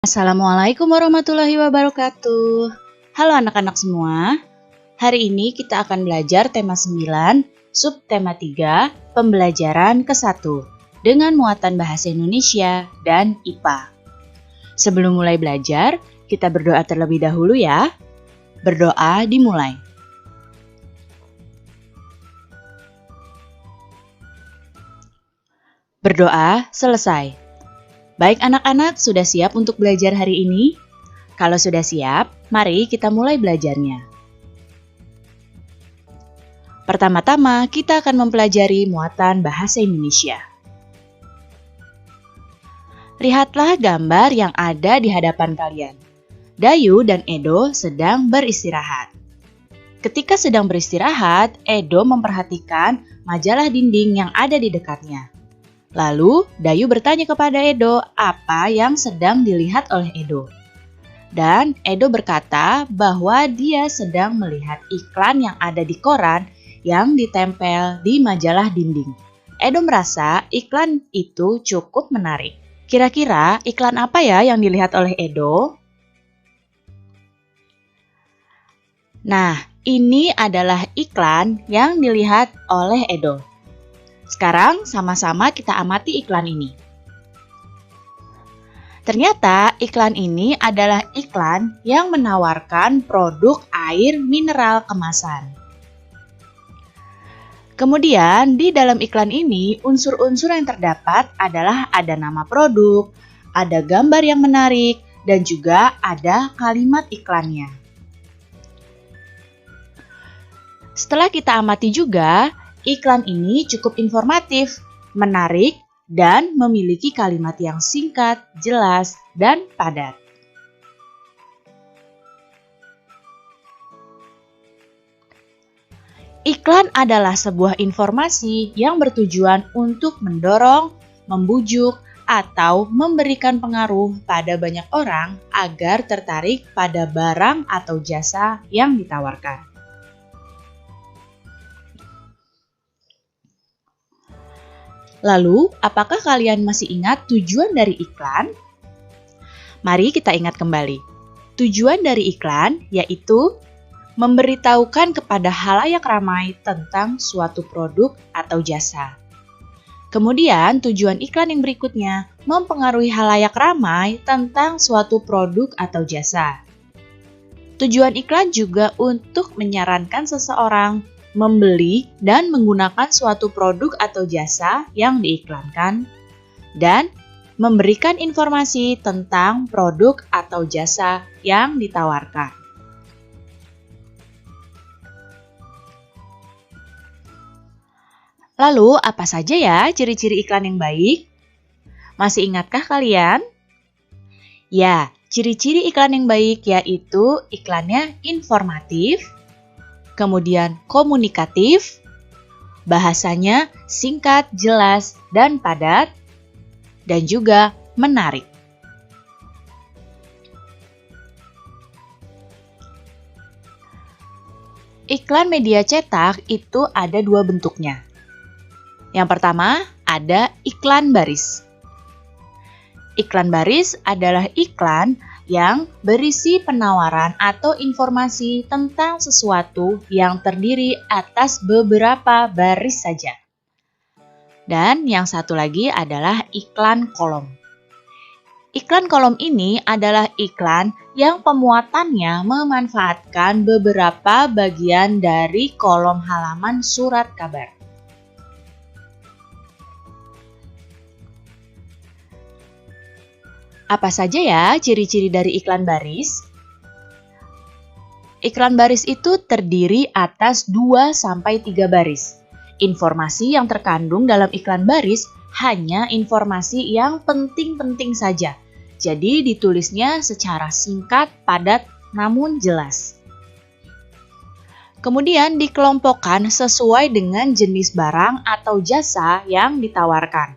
Assalamualaikum warahmatullahi wabarakatuh. Halo anak-anak semua. Hari ini kita akan belajar tema 9, subtema 3, pembelajaran ke-1 dengan muatan bahasa Indonesia dan IPA. Sebelum mulai belajar, kita berdoa terlebih dahulu ya. Berdoa dimulai. Berdoa selesai. Baik anak-anak, sudah siap untuk belajar hari ini? Kalau sudah siap, mari kita mulai belajarnya. Pertama-tama, kita akan mempelajari muatan bahasa Indonesia. Lihatlah gambar yang ada di hadapan kalian. Dayu dan Edo sedang beristirahat. Ketika sedang beristirahat, Edo memperhatikan majalah dinding yang ada di dekatnya. Lalu, Dayu bertanya kepada Edo apa yang sedang dilihat oleh Edo. Dan Edo berkata bahwa dia sedang melihat iklan yang ada di koran yang ditempel di majalah dinding. Edo merasa iklan itu cukup menarik. Kira-kira iklan apa ya yang dilihat oleh Edo? Nah, ini adalah iklan yang dilihat oleh Edo. Sekarang sama-sama kita amati iklan ini. Ternyata iklan ini adalah iklan yang menawarkan produk air mineral kemasan. Kemudian di dalam iklan ini unsur-unsur yang terdapat adalah ada nama produk, ada gambar yang menarik, dan juga ada kalimat iklannya. Setelah kita amati juga, iklan ini cukup informatif, menarik, dan memiliki kalimat yang singkat, jelas, dan padat. Iklan adalah sebuah informasi yang bertujuan untuk mendorong, membujuk, atau memberikan pengaruh pada banyak orang agar tertarik pada barang atau jasa yang ditawarkan. Lalu, apakah kalian masih ingat tujuan dari iklan? Mari kita ingat kembali. Tujuan dari iklan yaitu memberitahukan kepada halayak ramai tentang suatu produk atau jasa. Kemudian, tujuan iklan yang berikutnya mempengaruhi halayak ramai tentang suatu produk atau jasa. Tujuan iklan juga untuk menyarankan seseorang membeli dan menggunakan suatu produk atau jasa yang diiklankan, dan memberikan informasi tentang produk atau jasa yang ditawarkan. Lalu, apa saja ya ciri-ciri iklan yang baik? Masih ingatkah kalian? Ya, ciri-ciri iklan yang baik yaitu iklannya informatif, kemudian komunikatif, bahasanya singkat, jelas, dan padat, dan juga menarik. Iklan media cetak itu ada dua bentuknya. Yang pertama, ada iklan baris. Iklan baris adalah iklan yang berisi penawaran atau informasi tentang sesuatu yang terdiri atas beberapa baris saja. Dan yang satu lagi adalah iklan kolom. Iklan kolom ini adalah iklan yang pemuatannya memanfaatkan beberapa bagian dari kolom halaman surat kabar. Apa saja ya ciri-ciri dari iklan baris? Iklan baris itu terdiri atas 2-3 baris. Informasi yang terkandung dalam iklan baris hanya informasi yang penting-penting saja. Jadi ditulisnya secara singkat, padat, namun jelas. Kemudian dikelompokkan sesuai dengan jenis barang atau jasa yang ditawarkan.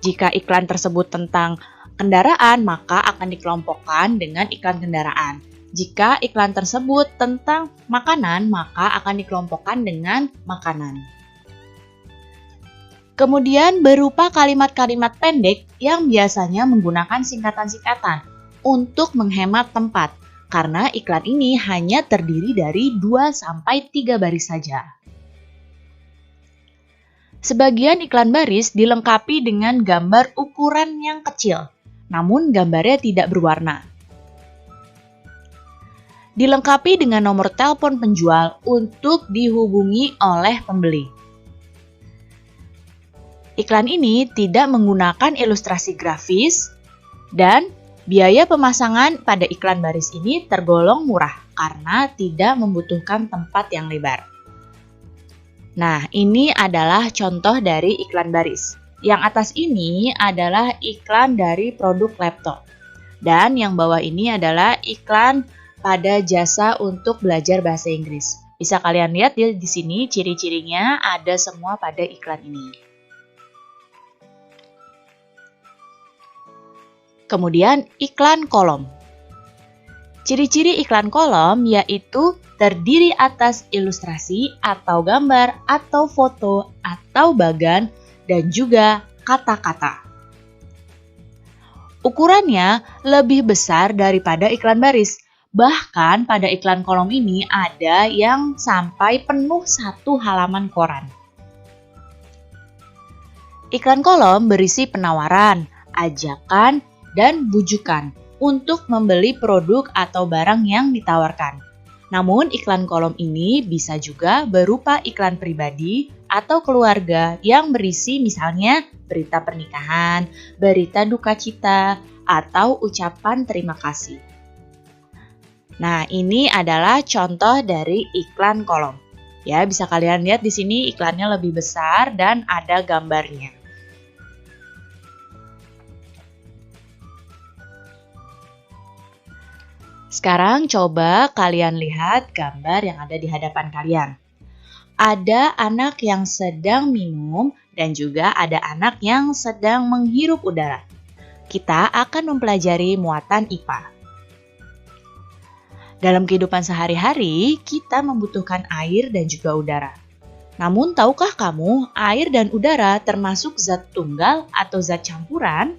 Jika iklan tersebut tentang kendaraan, maka akan dikelompokkan dengan iklan kendaraan. Jika iklan tersebut tentang makanan, maka akan dikelompokkan dengan makanan. Kemudian berupa kalimat-kalimat pendek yang biasanya menggunakan singkatan-singkatan untuk menghemat tempat, karena iklan ini hanya terdiri dari 2-3 baris saja. Sebagian iklan baris dilengkapi dengan gambar ukuran yang kecil, namun gambarnya tidak berwarna. Dilengkapi dengan nomor telepon penjual untuk dihubungi oleh pembeli. Iklan ini tidak menggunakan ilustrasi grafis dan biaya pemasangan pada iklan baris ini tergolong murah karena tidak membutuhkan tempat yang lebar. Nah, ini adalah contoh dari iklan baris. Yang atas ini adalah iklan dari produk laptop. Dan yang bawah ini adalah iklan pada jasa untuk belajar bahasa Inggris. Bisa kalian lihat ya di sini ciri-cirinya ada semua pada iklan ini. Kemudian iklan kolom. Ciri-ciri iklan kolom yaitu terdiri atas ilustrasi atau gambar atau foto atau bagan dan juga kata-kata. Ukurannya lebih besar daripada iklan baris. Bahkan pada iklan kolom ini ada yang sampai penuh 1 halaman koran. Iklan kolom berisi penawaran, ajakan, dan bujukan untuk membeli produk atau barang yang ditawarkan. Namun iklan kolom ini bisa juga berupa iklan pribadi atau keluarga yang berisi misalnya berita pernikahan, berita duka cita, atau ucapan terima kasih. Nah, ini adalah contoh dari iklan kolom. Ya, bisa kalian lihat di sini iklannya lebih besar dan ada gambarnya. Sekarang coba kalian lihat gambar yang ada di hadapan kalian. Ada anak yang sedang minum dan juga ada anak yang sedang menghirup udara. Kita akan mempelajari muatan IPA. Dalam kehidupan sehari-hari, kita membutuhkan air dan juga udara. Namun, tahukah kamu air dan udara termasuk zat tunggal atau zat campuran?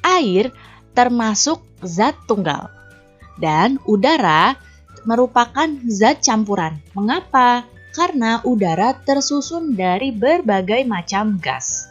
Air termasuk zat tunggal dan udara merupakan zat campuran. Mengapa? Karena udara tersusun dari berbagai macam gas.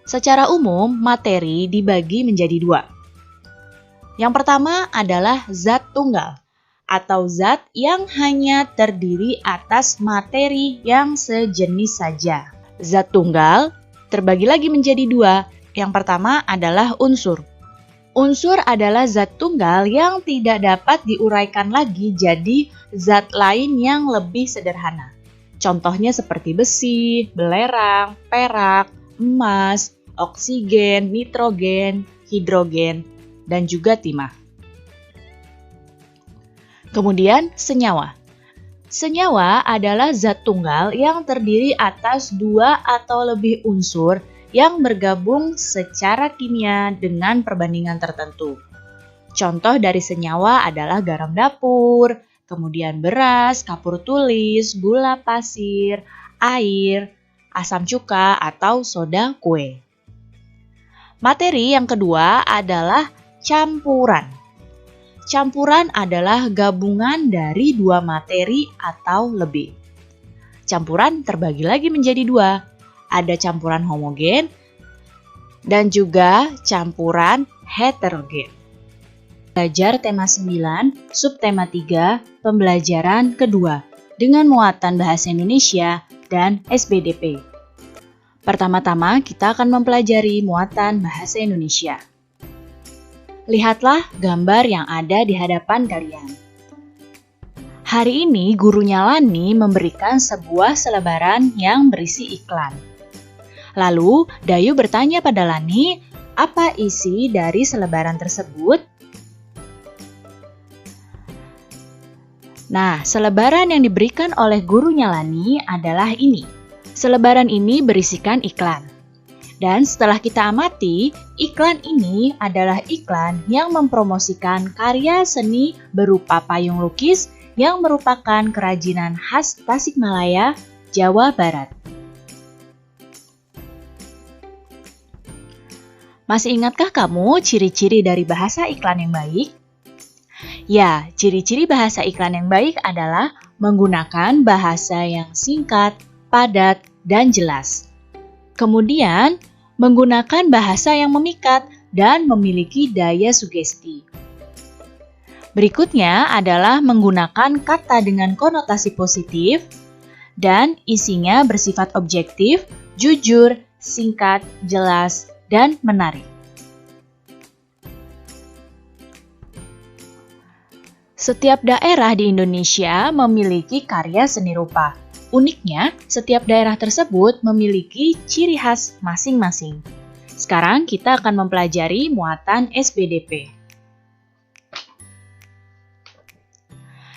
Secara umum, materi dibagi menjadi 2. Yang pertama adalah zat tunggal atau zat yang hanya terdiri atas materi yang sejenis saja. Zat tunggal terbagi lagi menjadi 2. Yang pertama adalah unsur. Unsur adalah zat tunggal yang tidak dapat diuraikan lagi jadi zat lain yang lebih sederhana. Contohnya seperti besi, belerang, perak, emas, oksigen, nitrogen, hidrogen, dan juga timah. Kemudian senyawa. Senyawa adalah zat tunggal yang terdiri atas 2 atau lebih unsur yang bergabung secara kimia dengan perbandingan tertentu. Contoh dari senyawa adalah garam dapur, kemudian beras, kapur tulis, gula pasir, air, asam cuka, atau soda kue. Materi yang kedua adalah campuran. Campuran adalah gabungan dari 2 materi atau lebih. Campuran terbagi lagi menjadi 2. Ada campuran homogen dan juga campuran heterogen. Belajar tema 9, subtema 3, pembelajaran kedua dengan muatan bahasa Indonesia dan SBDP. Pertama-tama kita akan mempelajari muatan bahasa Indonesia. Lihatlah gambar yang ada di hadapan kalian. Hari ini gurunya Lani memberikan sebuah selebaran yang berisi iklan. Lalu Dayu bertanya pada Lani, apa isi dari selebaran tersebut? Nah, selebaran yang diberikan oleh gurunya Lani adalah ini. Selebaran ini berisikan iklan. Dan setelah kita amati, iklan ini adalah iklan yang mempromosikan karya seni berupa payung lukis yang merupakan kerajinan khas Tasikmalaya, Jawa Barat. Masih ingatkah kamu ciri-ciri dari bahasa iklan yang baik? Ya, ciri-ciri bahasa iklan yang baik adalah menggunakan bahasa yang singkat, padat, dan jelas. Kemudian, menggunakan bahasa yang memikat dan memiliki daya sugesti. Berikutnya adalah menggunakan kata dengan konotasi positif dan isinya bersifat objektif, jujur, singkat, jelas, dan menarik. Setiap daerah di Indonesia memiliki karya seni rupa. Uniknya, setiap daerah tersebut memiliki ciri khas masing-masing. Sekarang kita akan mempelajari muatan SBDP.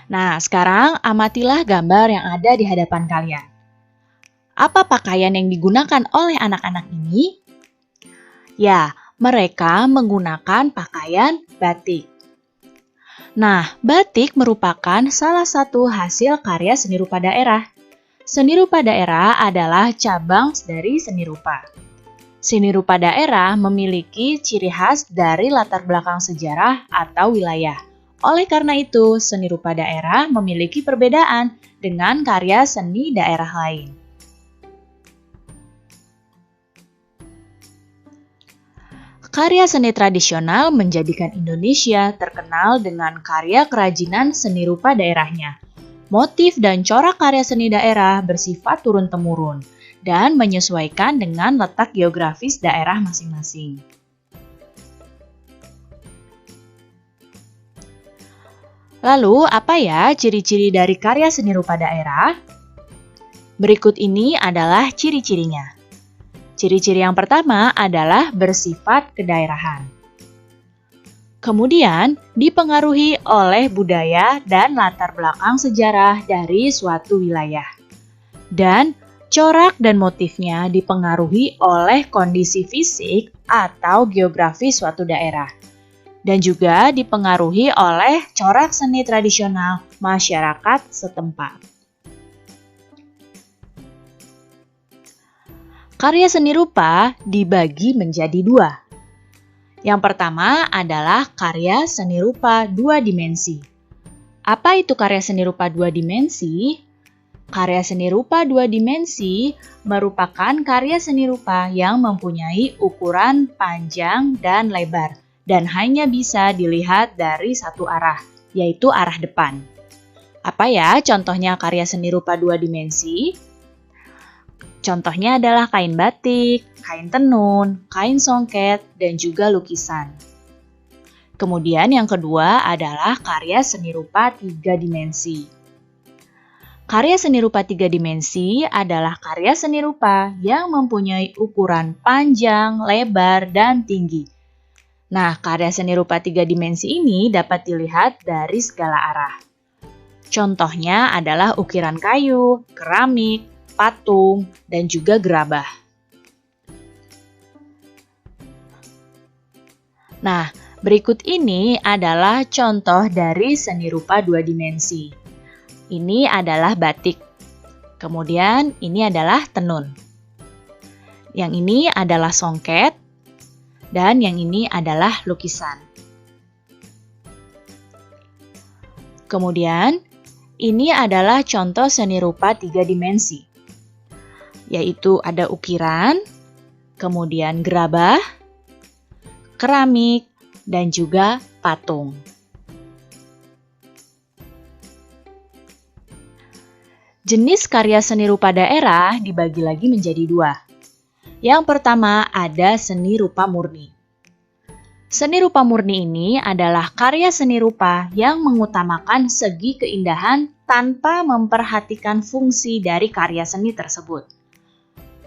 Nah, sekarang amatilah gambar yang ada di hadapan kalian. Apa pakaian yang digunakan oleh anak-anak ini? Ya, mereka menggunakan pakaian batik. Nah, batik merupakan salah satu hasil karya seni rupa daerah. Seni rupa daerah adalah cabang dari seni rupa. Seni rupa daerah memiliki ciri khas dari latar belakang sejarah atau wilayah. Oleh karena itu, seni rupa daerah memiliki perbedaan dengan karya seni daerah lain. Karya seni tradisional menjadikan Indonesia terkenal dengan karya kerajinan seni rupa daerahnya. Motif dan corak karya seni daerah bersifat turun-temurun dan menyesuaikan dengan letak geografis daerah masing-masing. Lalu, apa ya ciri-ciri dari karya seni rupa daerah? Berikut ini adalah ciri-cirinya. Ciri-ciri yang pertama adalah bersifat kedaerahan. Kemudian, dipengaruhi oleh budaya dan latar belakang sejarah dari suatu wilayah. Dan, corak dan motifnya dipengaruhi oleh kondisi fisik atau geografi suatu daerah. Dan juga dipengaruhi oleh corak seni tradisional masyarakat setempat. Karya seni rupa dibagi menjadi dua. Yang pertama adalah karya seni rupa dua dimensi. Apa itu karya seni rupa dua dimensi? Karya seni rupa dua dimensi merupakan karya seni rupa yang mempunyai ukuran panjang dan lebar dan hanya bisa dilihat dari satu arah, yaitu arah depan. Apa ya contohnya karya seni rupa dua dimensi? Contohnya adalah kain batik, kain tenun, kain songket, dan juga lukisan. Kemudian yang kedua adalah karya seni rupa tiga dimensi. Karya seni rupa tiga dimensi adalah karya seni rupa yang mempunyai ukuran panjang, lebar, dan tinggi. Nah, karya seni rupa tiga dimensi ini dapat dilihat dari segala arah. Contohnya adalah ukiran kayu, keramik, patung, dan juga gerabah. Nah, berikut ini adalah contoh dari seni rupa dua dimensi. Ini adalah batik. Kemudian ini adalah tenun. Yang ini adalah songket. Dan yang ini adalah lukisan. Kemudian, ini adalah contoh seni rupa tiga dimensi. Yaitu ada ukiran, kemudian gerabah, keramik, dan juga patung. Jenis karya seni rupa daerah dibagi lagi menjadi dua. Yang pertama ada seni rupa murni. Seni rupa murni ini adalah karya seni rupa yang mengutamakan segi keindahan tanpa memperhatikan fungsi dari karya seni tersebut.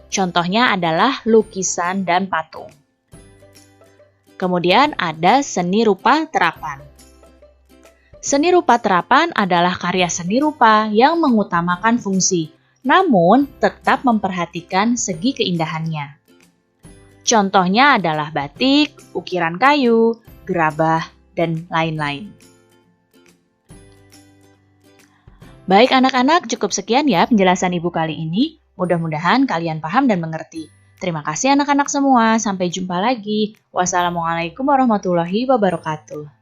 Contohnya adalah lukisan dan patung. Kemudian ada seni rupa terapan. Seni rupa terapan adalah karya seni rupa yang mengutamakan fungsi, namun tetap memperhatikan segi keindahannya. Contohnya adalah batik, ukiran kayu, gerabah, dan lain-lain. Baik anak-anak, cukup sekian ya penjelasan Ibu kali ini. Mudah-mudahan kalian paham dan mengerti. Terima kasih anak-anak semua. Sampai jumpa lagi. Wassalamualaikum warahmatullahi wabarakatuh.